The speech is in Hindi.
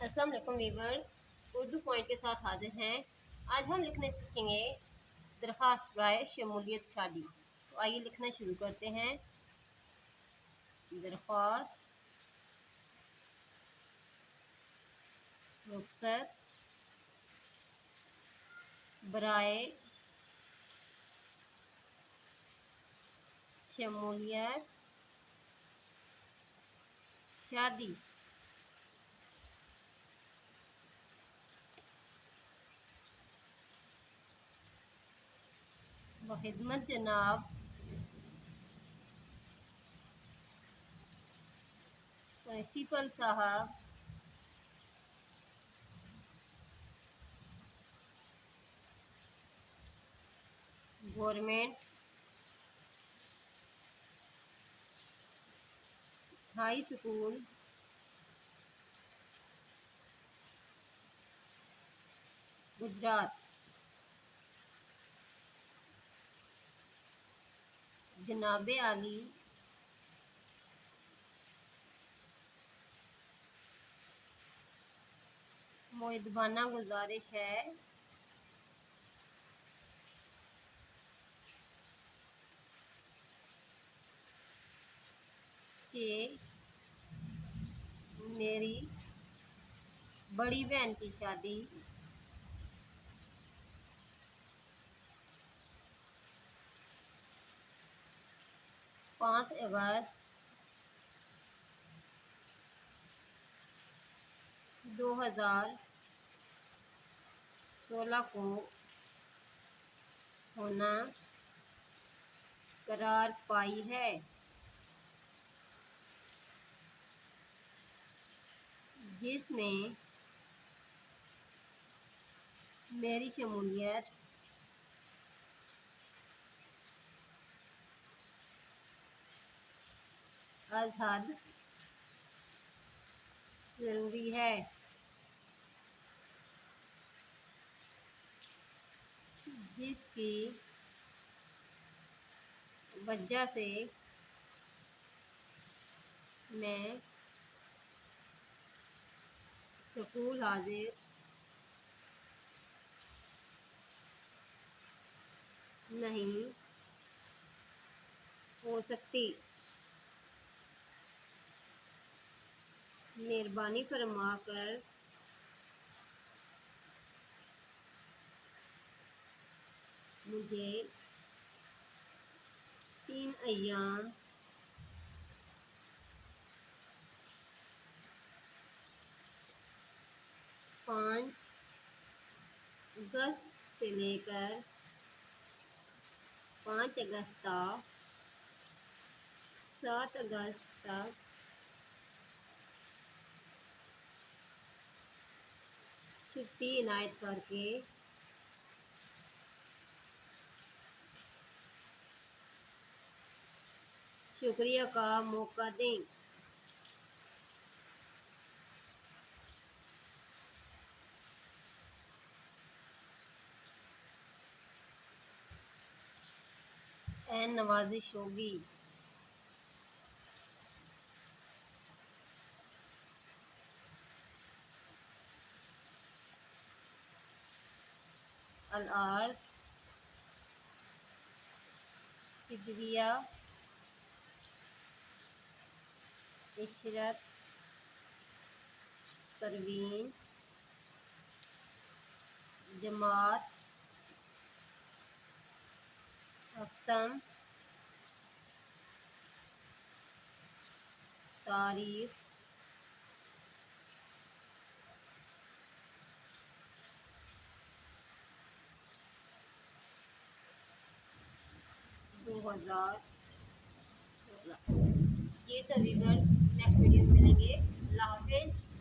अस्सलाम वालेकुम वीवर्स, उर्दू पॉइंट के साथ हाजिर हैं। आज हम लिखने सीखेंगे दरख्वास्त बराए शमूलियत शादी। तो आइए लिखना शुरू करते हैं। दरख्वास्त रुखसत बराए शमूलियत शादी। बखिदमत जनाब प्रिंसिपल साहब गवर्नमेंट हाई स्कूल गुजरात। जनाबे आली मुअद्दबाना गुजारिश है कि मेरी बड़ी बहन की शादी 5 अगस्त 2016 को होना करार पाई है, जिसमें मेरी शमूलियत अज़ हद ज़रूरी है, जिसकी वजह से मैं स्कूल हाजिर नहीं हो सकती। मेहरबानी फरमाकर मुझे 3 अय्याम पाँच अगस्त से लेकर 5 अगस्त तक 7 अगस्त तक छुट्टी इनायत करके शुक्रिया का मौका दें। एन नवाजिश होगी। अल-आर्ज़ हिजरिया इशरत परवीन जमात अख्तम तारीख 2016। ये तो वीवर नेक्स्ट वीडियो में मिलेंगे। अल्लाह हाफिज़।